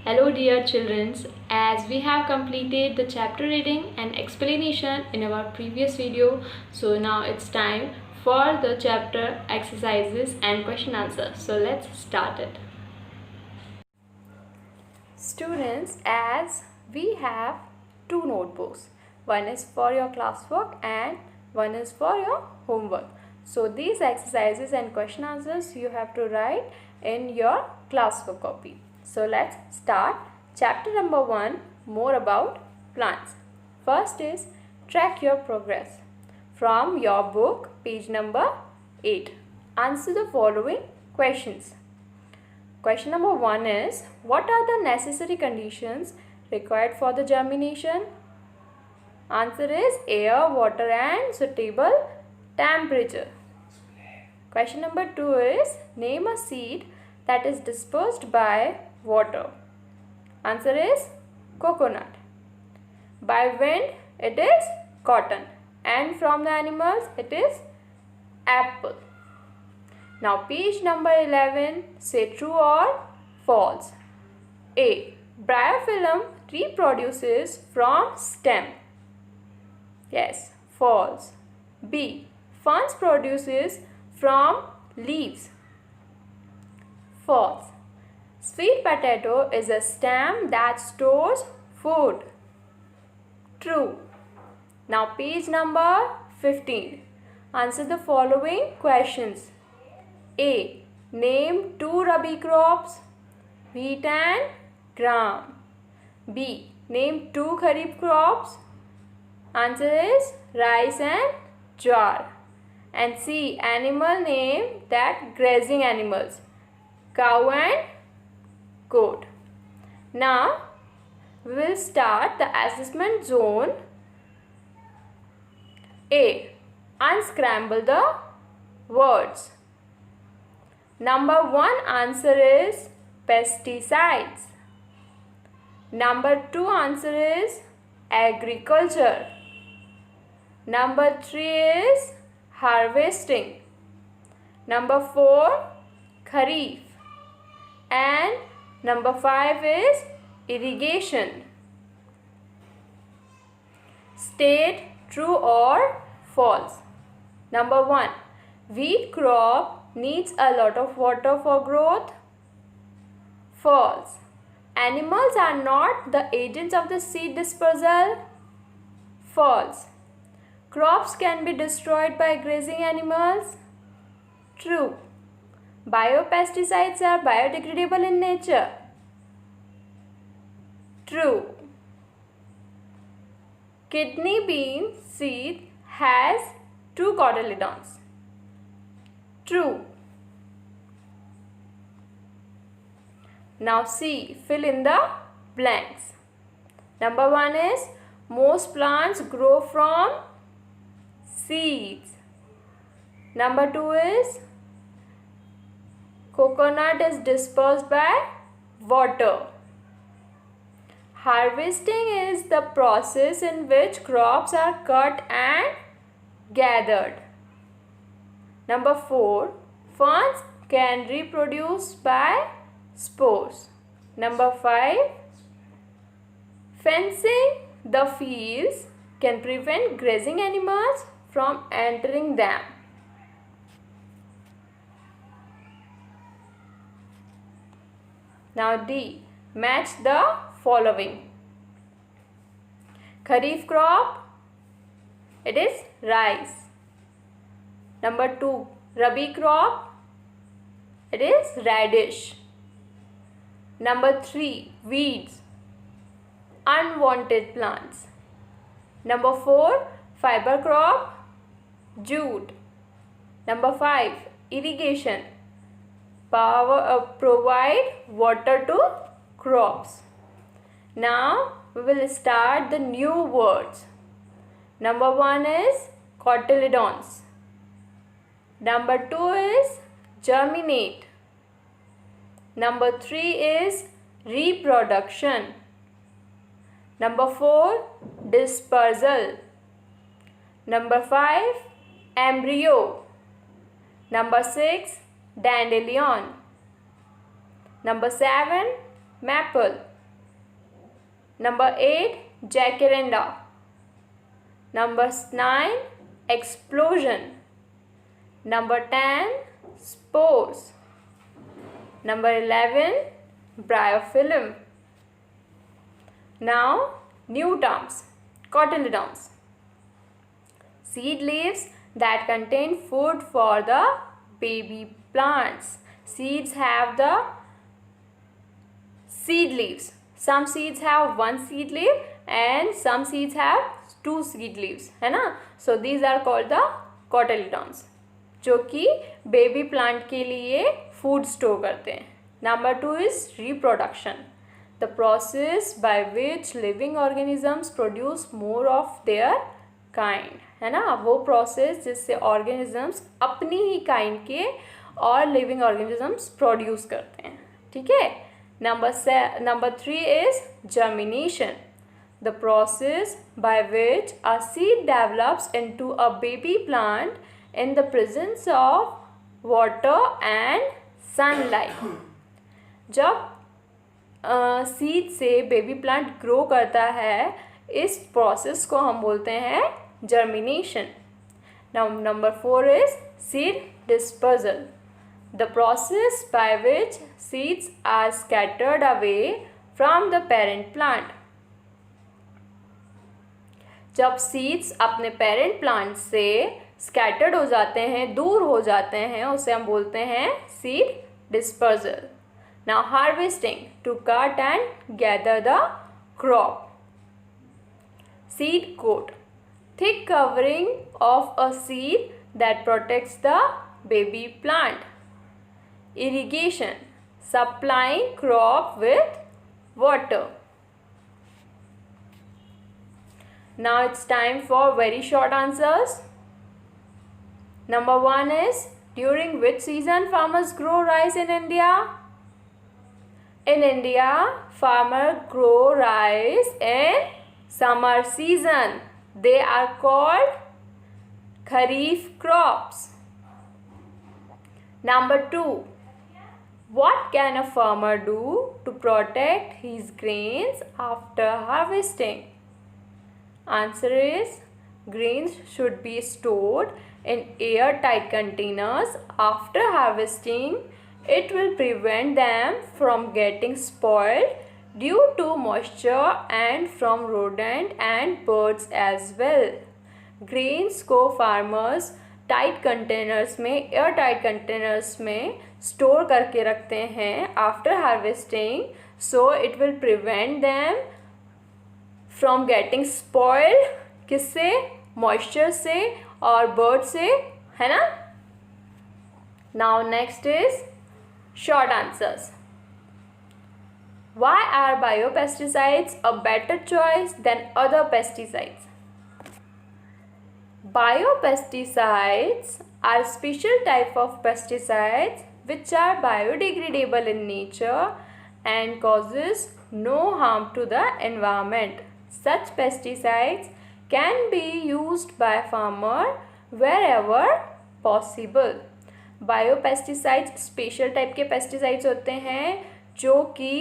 Hello dear children, as we have completed the chapter reading and explanation in our previous video, so now it's time for the chapter exercises and question answers. So let's start it. Students, as we have two notebooks, one is for your classwork and one is for your homework. So these exercises and question answers you have to write in your classwork copy. So let's start chapter number 1, more about plants. First is track your progress. From your book, page number 8. Answer the following questions. Question number 1 is, what are the necessary conditions required for the germination? Answer is air, water and suitable temperature. Question number 2 is, name a seed that is dispersed by water. Answer is coconut. By wind it is cotton, and from the animals it is apple. Now page number 11, say true or false. A. Bryophyllum reproduces from stem. Yes, false. B. Ferns produces from leaves. False. Sweet potato is a stem that stores food. True. Now page number 15. Answer the following questions. A. Name two rabi crops, wheat and gram. B. Name two kharif crops. Answer is rice and jowar. And C. Animal name that grazing animals, cow and goat. Now we will start the assessment zone. A. Unscramble the words. Number 1 answer is pesticides. Number 2 answer is agriculture. Number 3 is harvesting. Number 4 kharif. And number 5 is irrigation. State true or false. Number 1. Wheat crop needs a lot of water for growth. False. Animals are not the agents of the seed dispersal. False. Crops can be destroyed by grazing animals. True. Biopesticides are biodegradable in nature. True. Kidney bean seed has 2 cotyledons. True. Now see, fill in the blanks. Number 1 is, most plants grow from seeds. Number 2 is, coconut is dispersed by water. Harvesting is the process in which crops are cut and gathered. Number 4, ferns can reproduce by spores. Number 5, fencing the fields can prevent grazing animals from entering them. Now D. Match the following. Kharif crop, it is rice. Number 2. Rabi crop, it is radish. Number 3. Weeds, unwanted plants. Number 4. Fiber crop, jute. Number 5. Irrigation, provide water to crops. Now we will start the new words. Number 1 is cotyledons. Number 2 is germinate. Number 3 is reproduction. Number 4, dispersal. Number 5, embryo. Number 6, dandelion. Number 7, maple. Number 8, jacaranda. Number 9, explosion. Number 10, spores. Number 11, bryophyllum. Now, new terms. Cotyledons. Seed leaves that contain food for the baby plants. Seeds have the seed leaves. Some seeds have one seed leaf and some seeds have two seed leaves, है ना? So these are called the cotyledons, जो कि baby plant के लिए food store करते हैं. Number 2 is reproduction. The process by which living organisms produce more of their kind, है ना? वो प्रोसेस जिससे ऑर्गेनिजम्स अपनी ही काइंड के और लिविंग ऑर्गेनिजम्स प्रोड्यूस करते हैं. ठीक है. Number 3 is germination. The process by which a seed develops into a baby plant in the presence of water and sunlight. जब सीड से बेबी प्लांट ग्रो करता है, इस प्रोसेस को हम बोलते हैं germination. Now number 4 is seed dispersal. The process by which seeds are scattered away from the parent plant. जब सीड्स अपने पेरेंट प्लांट से स्कैटर्ड हो जाते हैं, दूर हो जाते हैं, उसे हम बोलते हैं seed dispersal. Now harvesting, to cut and gather the crop. Seed coat, thick covering of a seed that protects the baby plant. Irrigation, supplying crop with water. Now it's time for very short answers. Number 1 is, during which season farmers grow rice in India? In India, farmers grow rice in summer season. They are called kharif crops. Number 2, what can a farmer do to protect his grains after harvesting? Answer is, grains should be stored in airtight containers. After harvesting, it will prevent them from getting spoiled due to moisture and from rodent and birds as well. Grains को farmers tight containers में, air tight containers में store करके रखते हैं after harvesting, so it will prevent them from getting spoiled. किससे? Moisture से और bird से, है ना? Now next is short answers. Why are biopesticides a better choice than other pesticides? Biopesticides are special type of pesticides which are biodegradable in nature and causes no harm to the environment. Such pesticides can be used by farmer wherever possible. Biopesticides special type के pesticides होते हैं जो कि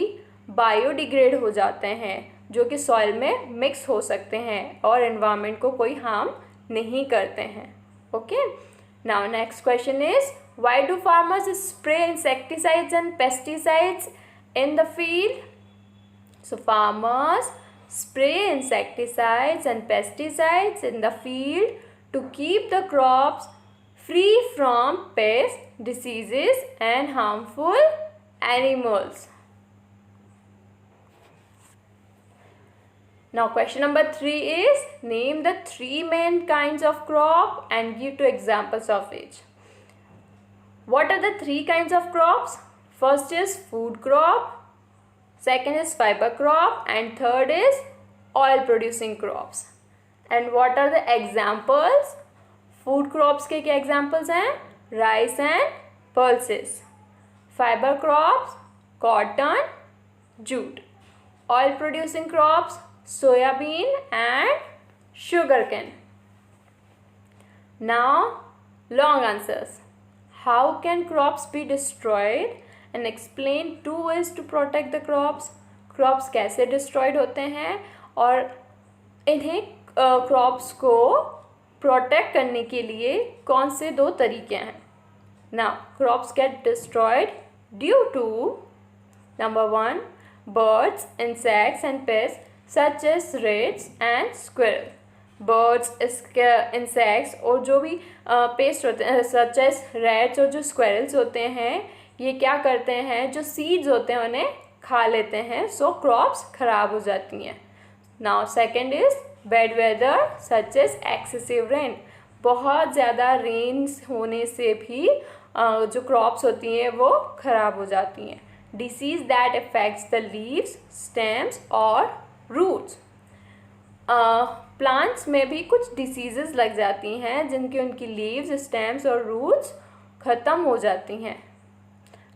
biodegrade हो जाते हैं, जो कि सॉइल में मिक्स हो सकते हैं और एनवायरनमेंट को कोई हार्म नहीं करते हैं. Okay. Now next question is, why do farmers spray insecticides and pesticides in the field? So farmers spray insecticides and pesticides in the field to keep the crops free from pests, diseases and harmful animals. Now question number 3 is, name the 3 main kinds of crop and give 2 examples of each. What are the 3 kinds of crops? First is food crop, second is fiber crop and third is oil producing crops. And what are the examples? Food crops के क्या examples हैं? Rice and pulses. Fiber crops, cotton, jute. Oil producing crops, soyabean and sugarcane. Now long answers. How can crops be destroyed? And explain 2 ways to protect the crops. Crops कैसे destroyed होते हैं और इन्हें crops को protect करने के लिए कौन से 2 तरीके हैं. Now, crops get destroyed due to number 1 birds, insects and pests such as rats and squirrel. Birds, insects और जो भी पेस्ट होते हैं such as rats और जो squirrels होते हैं, ये क्या करते हैं, जो seeds होते हैं उन्हें खा लेते हैं, so crops खराब हो जाती हैं. Now second is bad weather such as excessive rain. बहुत ज़्यादा रेन्स होने से भी जो क्रॉप्स होती हैं वो ख़राब हो जाती हैं. Disease that affects the leaves, stems और रूट्स. प्लांट्स में भी कुछ डिसीज़ेस लग जाती हैं जिनकी उनकी लीव्स, स्टेम्स और रूट्स ख़त्म हो जाती हैं.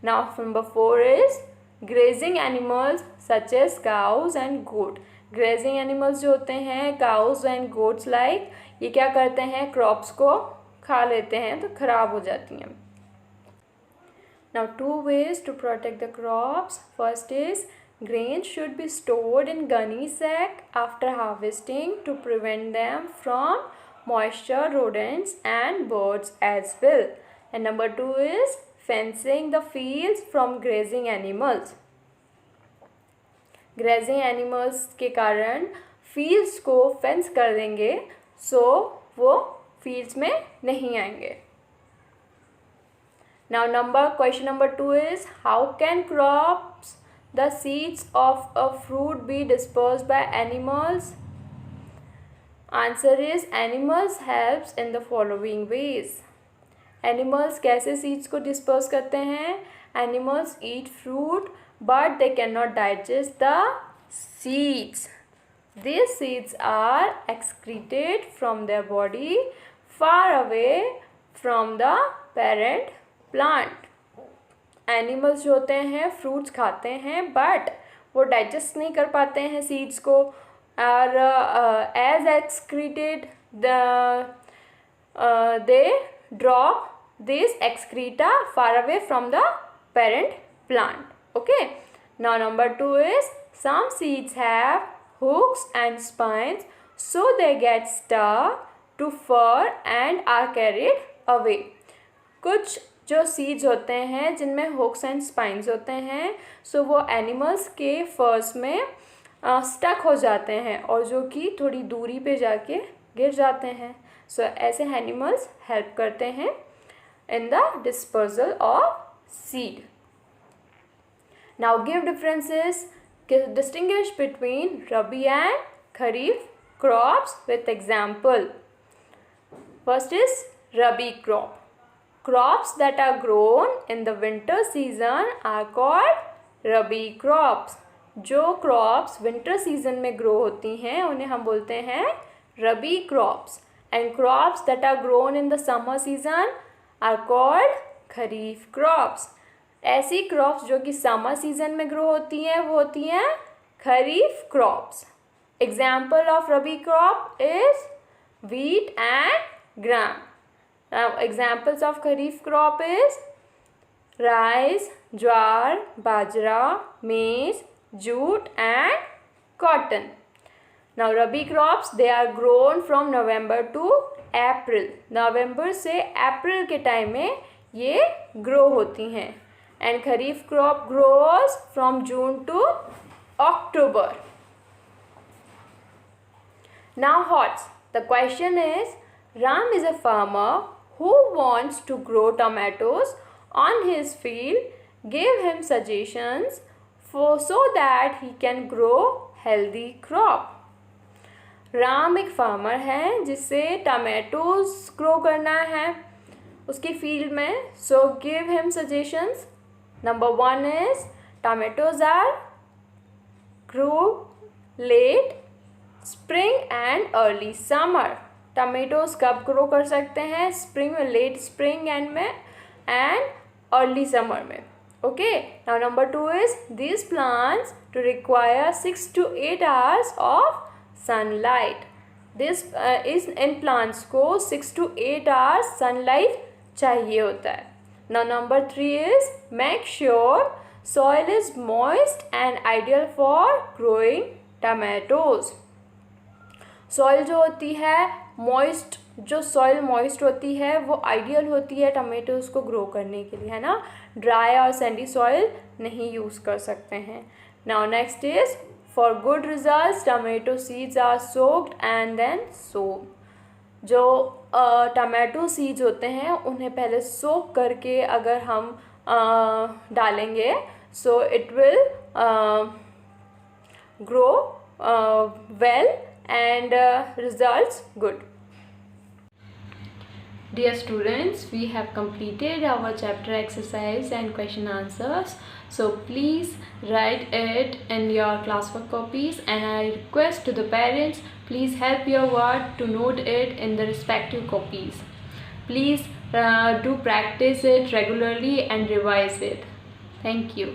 Now number 4 is grazing animals such as cows and goat. Grazing animals जो होते हैं, काउज एंड गोट्स लाइक, ये क्या करते हैं, क्रॉप्स को खा लेते हैं तो ख़राब हो जाती हैं. Now 2 ways to protect the crops. First is grains should be stored in gunny sack after harvesting to prevent them from moisture, rodents and birds as well. And number 2 is fencing the fields from grazing animals. Grazing animals के कारण fields को fence कर देंगे, so वो fields में नहीं आएंगे. Now question number 2 is how can crops, the seeds of a fruit be dispersed by animals? Answer is animals helps in the following ways. Animals कैसे seeds को disperse करते हैं? Animals eat fruit but they cannot digest the seeds. These seeds are excreted from their body far away from the parent plant. Animals जो होते हैं fruits खाते हैं but वो डाइजेस्ट नहीं कर पाते हैं सीड्स को, और as excreted they drop this excreta far away from the parent plant. Okay. Now number 2 is some seeds have hooks and spines so they get stuck to fur and are carried away. कुछ जो seeds होते हैं जिनमें hooks and spines होते हैं, सो वो animals के फर्स में स्टक हो जाते हैं और जो कि थोड़ी दूरी पे जाके गिर जाते हैं. सो ऐसे एनिमल्स हेल्प करते हैं in the dispersal of seed. Now give differences, distinguish between Rabi and Kharif crops with example. First is Rabi crop. Crops that are grown in the winter season are called Rabi crops. जो crops winter season में grow होती हैं उन्हें हम बोलते हैं Rabi crops. And crops that are grown in the summer season are called Kharif crops. ऐसी crops जो कि समर सीजन में ग्रो होती हैं वो होती हैं kharif crops. Example of rabi crop is wheat and gram. Now examples of kharif crop is rice, jowar, bajra, maize, jute and cotton. Now rabi crops they are grown from November to April. नवंबर से अप्रैल के time में ये grow होती हैं. And kharif crop grows from June to October. Now horts. The question is, Ram is a farmer who wants to grow tomatoes on his field. Give him suggestions so that he can grow healthy crop. Ram एक farmer है जिसे tomatoes grow करना है उसकी field में. So give him suggestions. Number 1 is tomatoes are grow late spring and early summer. Tomatoes कब grow कर सकते हैं? Spring में, late spring and early summer में. Okay. Now number 2 is these plants to require 6 to 8 hours of sunlight. This is in plants को 6 to 8 hours sunlight चाहिए होता है. Now number 3 is make sure soil is moist and ideal for growing tomatoes. Soil जो होती है moist, जो soil moist होती है वो आइडियल होती है टमेटोज़ को ग्रो करने के लिए, है ना. ड्राई और सैंडी सॉइल नहीं यूज़ कर सकते हैं. Now next is for good results tomato seeds are soaked and then sown. जो टमाटो सीड्स होते हैं उन्हें पहले सोक करके अगर हम डालेंगे so it will grow well and results good. Dear students, we have completed our chapter exercise and question answers, so please write it in your classwork copies, and I request to the parents, please help your ward to note it in the respective copies. Please do practice it regularly and revise it. Thank you.